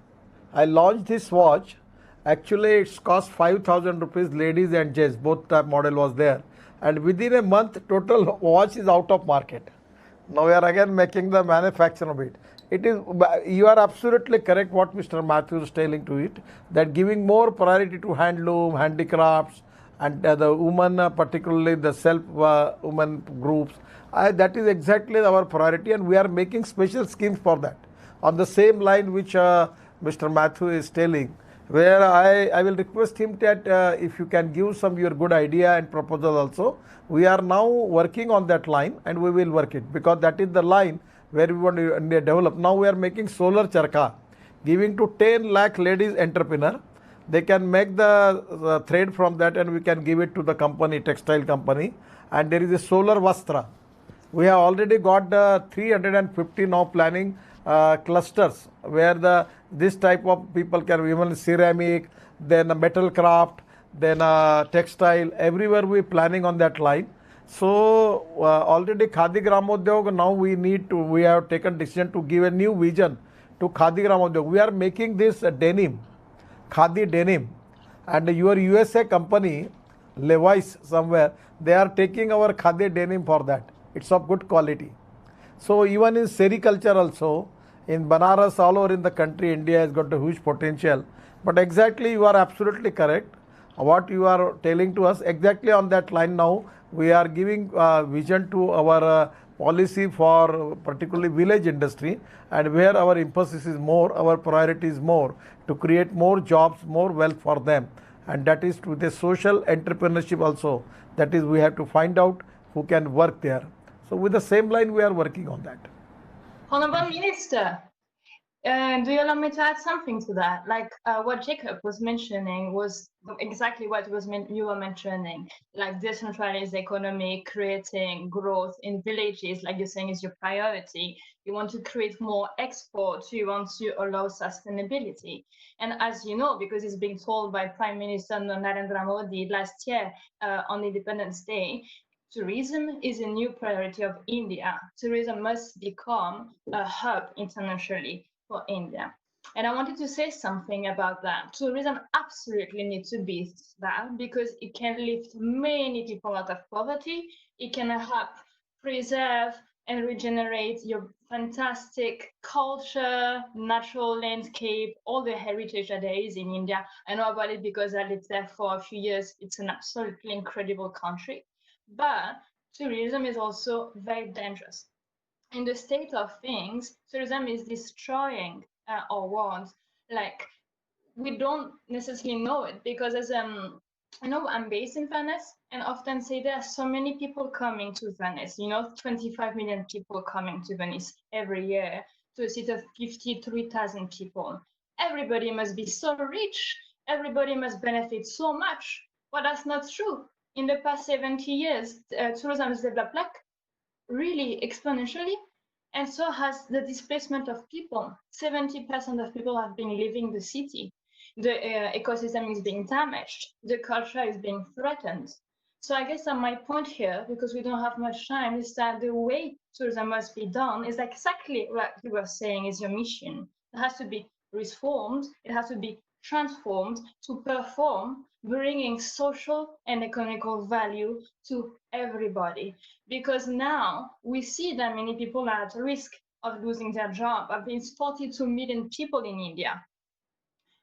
I launched this watch. Actually, it's cost 5,000 rupees, ladies and gents, both type model was there. And within a month, total watch is out of market. Now we are again making the manufacture of it. It is, you are absolutely correct what Mr. Matthew is telling to it, that giving more priority to handloom, handicrafts, and the women, particularly the self-women groups. That is exactly our priority, and we are making special schemes for that. On the same line which Mr. Matthew is telling, where I will request him that if you can give some your good idea and proposal also. We are now working on that line, and we will work it, because that is the line where we want to develop. Now we are making solar charka, giving to 10 lakh ladies entrepreneur. They can make the thread from that, and we can give it to the company, textile company. And there is a solar vastra. We have already got the 350 now planning clusters where this type of people can, even ceramic, then metal craft, then textile, everywhere we planning on that line. So already Khadi Gramodyog, now we have taken decision to give a new vision to Khadi Gramodyog. We are making this denim, Khadi denim, and your USA company, Levi's somewhere, they are taking our Khadi denim for that. It's of good quality. So even in sericulture also, in Banaras, all over in the country, India has got a huge potential. But exactly, you are absolutely correct. What you are telling to us, exactly on that line now, we are giving vision to our policy for particularly village industry, and where our emphasis is more, our priority is more to create more jobs, more wealth for them. And that is to the social entrepreneurship also. That is, we have to find out who can work there. So with the same line, we are working on that. Honorable Minister, do you allow me to add something to that? Like what Jacob was mentioning was exactly what you were mentioning, like decentralized economy, creating growth in villages, like you're saying, is your priority. You want to create more exports. You want to allow sustainability. And as you know, because it's being told by Prime Minister Narendra Modi last year on Independence Day, tourism is a new priority of India. Tourism must become a hub internationally for India. And I wanted to say something about that. Tourism absolutely needs to be that, because it can lift many people out of poverty. It can help preserve and regenerate your fantastic culture, natural landscape, all the heritage that there is in India. I know about it because I lived there for a few years. It's an absolutely incredible country. But tourism is also very dangerous. In the state of things, tourism is destroying our world. Like, we don't necessarily know it, because as I know I'm based in Venice, and often say there are so many people coming to Venice, 25 million people coming to Venice every year, to a city of 53,000 people. Everybody must be so rich. Everybody must benefit so much. But that's not true. In the past 70 years, tourism has developed like really exponentially, and so has the displacement of people. 70% of people have been leaving the city. The ecosystem is being damaged. The culture is being threatened. So I guess my point here, because we don't have much time, is that the way tourism must be done is exactly what you were saying is your mission. It has to be reformed. It has to be transformed to perform, bringing social and economical value to everybody. Because now we see that many people are at risk of losing their job. I've been 42 million people in India.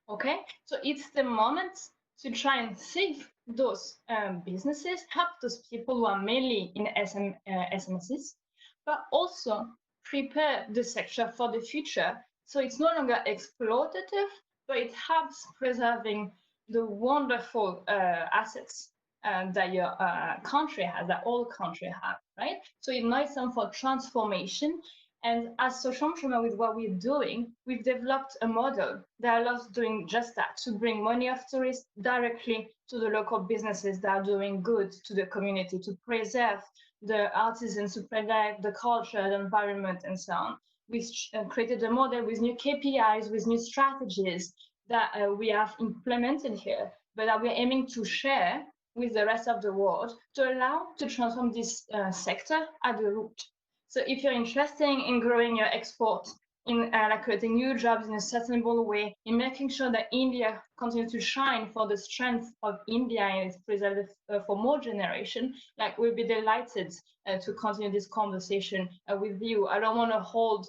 Okay, so it's the moment to try and save those businesses, help those people who are mainly in SMSs, but also prepare the sector for the future. So it's no longer exploitative, but it helps preserving the wonderful assets that your country has, that all country have, right? So it nice time for transformation. And as social entrepreneur, with what we're doing, we've developed a model that allows doing just that, to bring money of tourists directly to the local businesses that are doing good to the community, to preserve the artisans, to preserve the culture, the environment, and so on. We've created a model with new KPIs, with new strategies that we have implemented here, but that we're aiming to share with the rest of the world to allow to transform this sector at the root. So if you're interested in growing your export, in like creating new jobs in a sustainable way, in making sure that India continues to shine for the strength of India and its preserved for more generation, like we'll be delighted to continue this conversation with you. I don't want to hold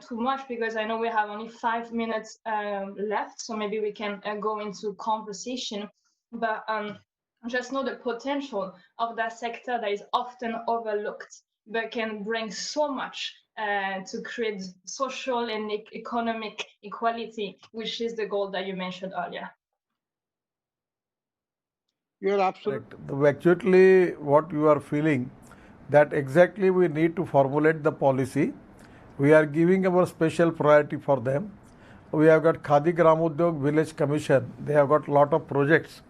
too much because I know we have only 5 minutes left, so maybe we can go into conversation. But just know the potential of that sector that is often overlooked, but can bring so much to create social and economic equality, which is the goal that you mentioned earlier. You're absolutely correct. Actually, what you are feeling, that exactly we need to formulate the policy. We are giving our special priority for them. We have got Khadi Gramodyog Village Commission. They have got lot of projects.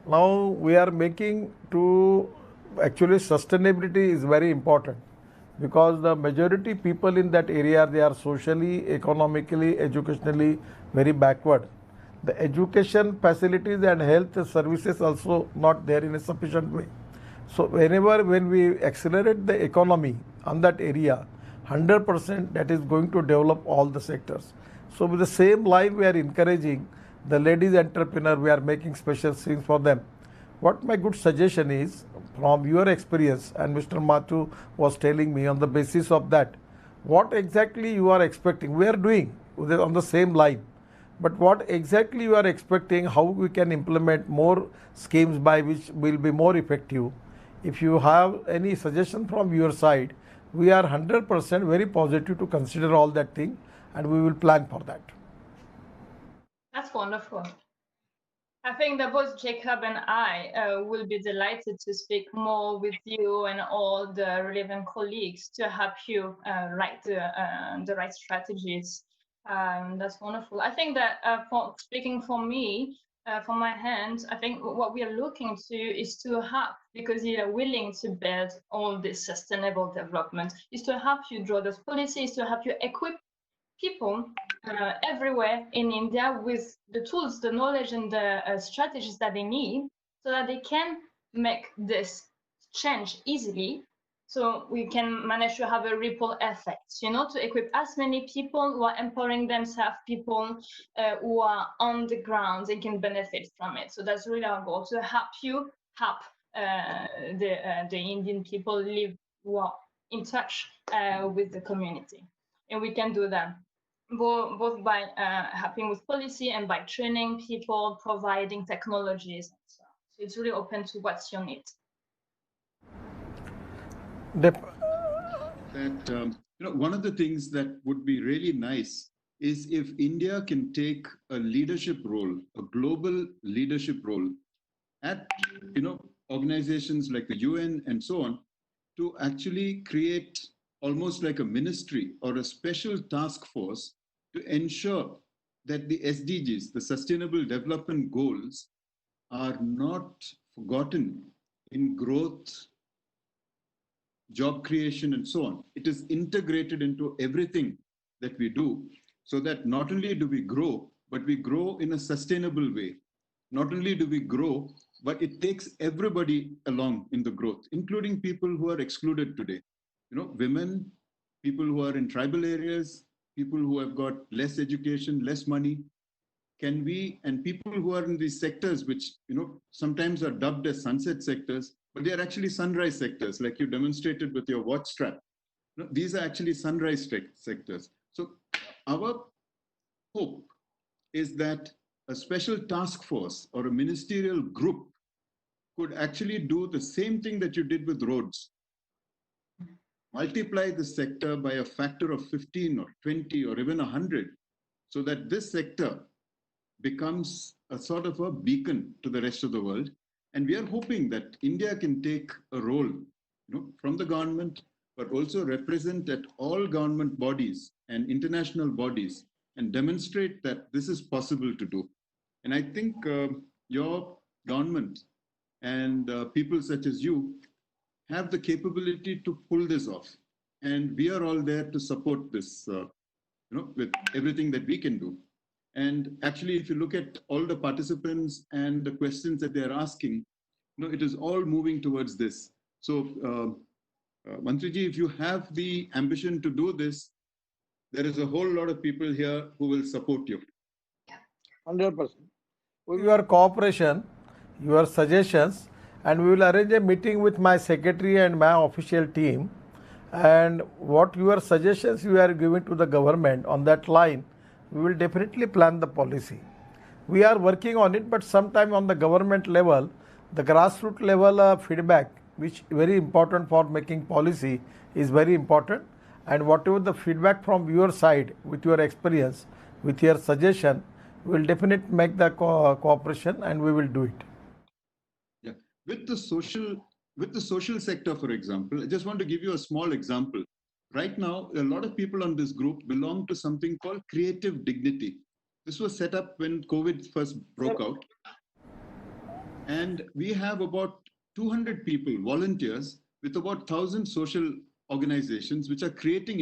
Now we are making to, actually sustainability is very important, because the majority people in that area, they are socially, economically, educationally very backward. The education facilities and health services also not there in a sufficient way. So whenever when we accelerate the economy on that area, 100% that is going to develop all the sectors. So with the same line, we are encouraging the ladies entrepreneur, we are making special things for them. What my good suggestion is, from your experience, and Mr. Mathu was telling me on the basis of that, what exactly you are expecting, we are doing on the same line. But what exactly you are expecting, how we can implement more schemes by which will be more effective. If you have any suggestion from your side, we are 100% very positive to consider all that thing, and we will plan for that. That's wonderful. I think that both Jacob and I will be delighted to speak more with you and all the relevant colleagues to help you write the right strategies. That's wonderful. I think that for speaking for me, from my hand, I think what we are looking to is to help, because you are willing to build all this sustainable development, is to help you draw those policies, to help you equip people everywhere in India with the tools, the knowledge, and the strategies that they need, so that they can make this change easily. So we can manage to have a ripple effect, to equip as many people who are empowering themselves, people who are on the ground and can benefit from it. So that's really our goal, to help you help the Indian people live in touch with the community. And we can do that both by helping with policy and by training people, providing technologies. So it's really open to what's your need. Dep- That one of the things that would be really nice is if India can take a leadership role, a global leadership role at organizations like the UN and so on, to actually create almost like a ministry or a special task force to ensure that the SDGs, the Sustainable Development Goals, are not forgotten in growth, job creation, and so on. It is integrated into everything that we do, so that not only do we grow, but we grow in a sustainable way. Not only do we grow, but it takes everybody along in the growth, including people who are excluded today. Women, people who are in tribal areas, people who have got less education, less money, and people who are in these sectors, which sometimes are dubbed as sunset sectors, but they are actually sunrise sectors, like you demonstrated with your watch strap. These are actually sunrise sectors. So our hope is that a special task force or a ministerial group could actually do the same thing that you did with roads. Multiply the sector by a factor of 15 or 20 or even 100, so that this sector becomes a sort of a beacon to the rest of the world. And we are hoping that India can take a role, from the government, but also represent at all government bodies and international bodies and demonstrate that this is possible to do. And I think your government and people such as you have the capability to pull this off. And we are all there to support this, with everything that we can do. And actually, if you look at all the participants and the questions that they're asking, it is all moving towards this. So, Mantriji, if you have the ambition to do this, there is a whole lot of people here who will support you. 100%. Your cooperation, your suggestions, and we will arrange a meeting with my secretary and my official team. And what your suggestions you are giving to the government on that line, we will definitely plan the policy. We are working on it, but sometime on the government level, the grassroots level feedback, which is very important for making policy, is very important. And whatever the feedback from your side, with your experience, with your suggestion, we will definitely make the cooperation and we will do it. Yeah, with the social sector, for example, I just want to give you a small example. Right now, a lot of people on this group belong to something called Creative Dignity. This was set up when COVID first broke out. And we have about 200 people, volunteers, with about 1,000 social organizations, which are collecting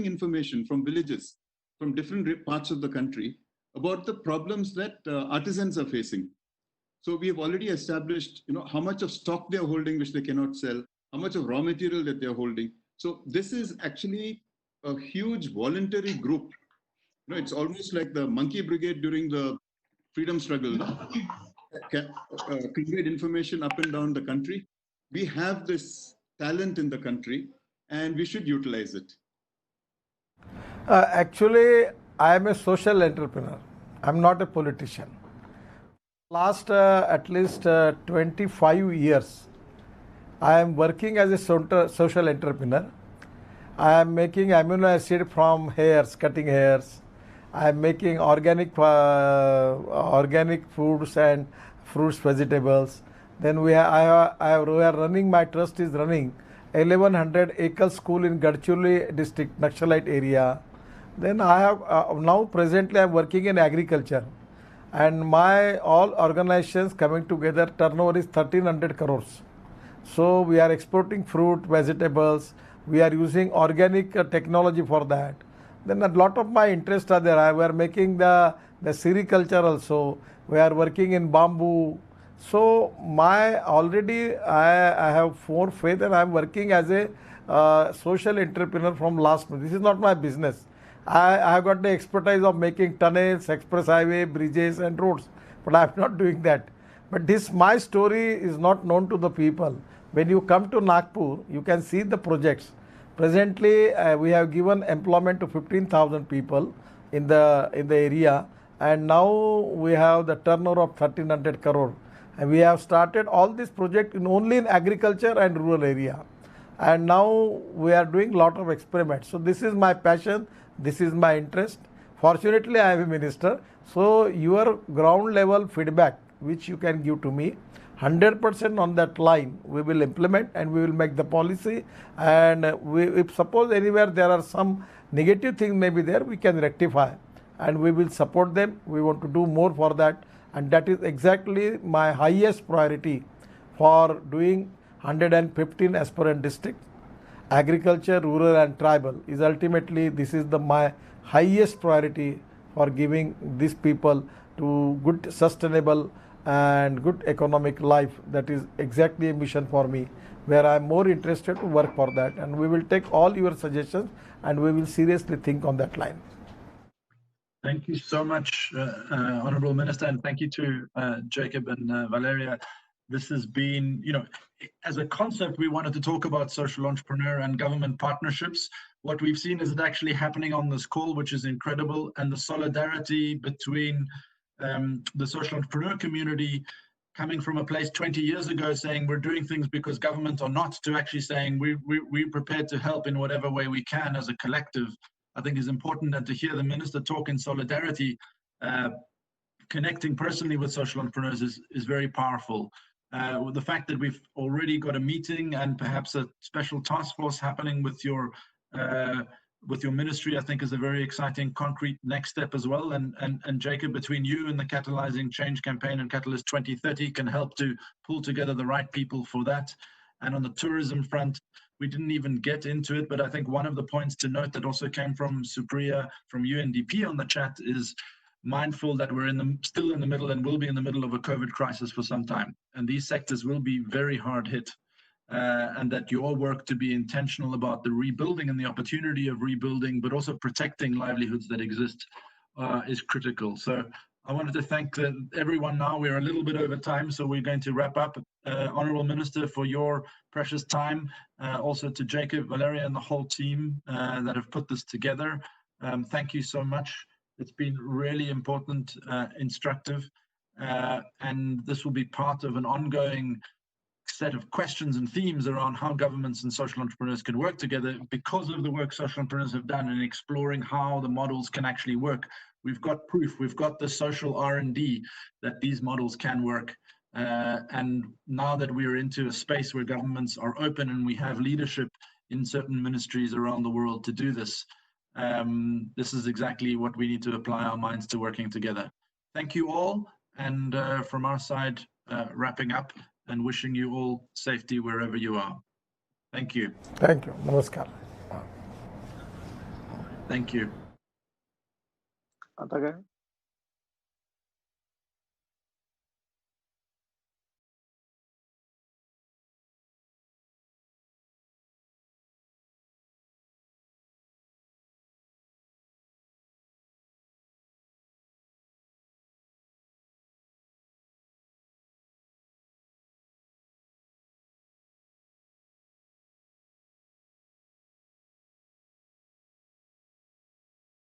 information from villages, from different parts of the country, about the problems that artisans are facing. So we have already established, how much of stock they're holding, which they cannot sell, how much of raw material that they're holding. So this is actually a huge voluntary group. It's almost like the monkey brigade during the freedom struggle. Conveyed information up and down the country. We have this talent in the country, and we should utilize it. Actually, I am a social entrepreneur. I'm not a politician. Last at least 25 years, I am working as a social entrepreneur. I am making amino acid from hairs, cutting hairs. I am making organic foods and fruits, vegetables. Then we are running, my trust is running 1100 acre school in Gadchiroli district, Naxalite area. Then I have now presently I am working in agriculture, and my all organizations coming together turnover is 1300 crores. So we are exporting fruit, vegetables. We are using organic technology for that. Then a lot of my interests are there. We are making the sericulture also. We are working in bamboo. So I have more faith, and I am working as a social entrepreneur from last month. This is not my business. I have got the expertise of making tunnels, express highway, bridges and roads, but I am not doing that. But my story is not known to the people. When you come to Nagpur, you can see the projects. Presently, we have given employment to 15,000 people in the area, and now we have the turnover of 1300 crore. And we have started all this project only in agriculture and rural area. And now we are doing lot of experiments. So this is my passion. This is my interest. Fortunately, I am a minister. So your ground level feedback, which you can give to me, 100% on that line we will implement, and we will make the policy. And if suppose anywhere there are some negative things may be there, we can rectify, and we will support them. We want to do more for that, and that is exactly my highest priority for doing 115 aspirant districts. Agriculture, rural and tribal is ultimately, this is my highest priority for giving these people to good sustainable and good economic life. That is exactly a mission for me, where I am more interested to work for that. And we will take all your suggestions and we will seriously think on that line. Thank you so much, Honorable Minister, and thank you to Jacob and Valeria. This has been, as a concept, we wanted to talk about social entrepreneur and government partnerships. What we've seen is it actually happening on this call, which is incredible, and the solidarity between the social entrepreneur community coming from a place 20 years ago saying we're doing things because government are not, to actually saying we're prepared to help in whatever way we can as a collective, I think is important. And to hear the minister talk in solidarity, connecting personally with social entrepreneurs is very powerful. The fact that we've already got a meeting and perhaps a special task force happening with your ministry, I think is a very exciting, concrete next step as well. And Jacob, between you and the Catalyzing Change campaign and Catalyst 2030 can help to pull together the right people for that. And on the tourism front, we didn't even get into it, but I think one of the points to note that also came from Supriya from UNDP on the chat is mindful that we're still in the middle and will be in the middle of a COVID crisis for some time. And these sectors will be very hard hit. And that your work to be intentional about the rebuilding and the opportunity of rebuilding, but also protecting livelihoods that exist is critical. So I wanted to thank everyone now. We're a little bit over time, so we're going to wrap up. Honourable Minister, for your precious time. Also to Jacob, Valeria, and the whole team that have put this together. Thank you so much. It's been really important, instructive, and this will be part of an ongoing set of questions and themes around how governments and social entrepreneurs can work together because of the work social entrepreneurs have done in exploring how the models can actually work. We've got proof, we've got the social R&D that these models can work. And now that we're into a space where governments are open and we have leadership in certain ministries around the world to do this, this is exactly what we need to apply our minds to working together. Thank you all. And from our side, wrapping up and wishing you all safety wherever you are. Thank you. Thank you. Namaskar. Thank you. आता काय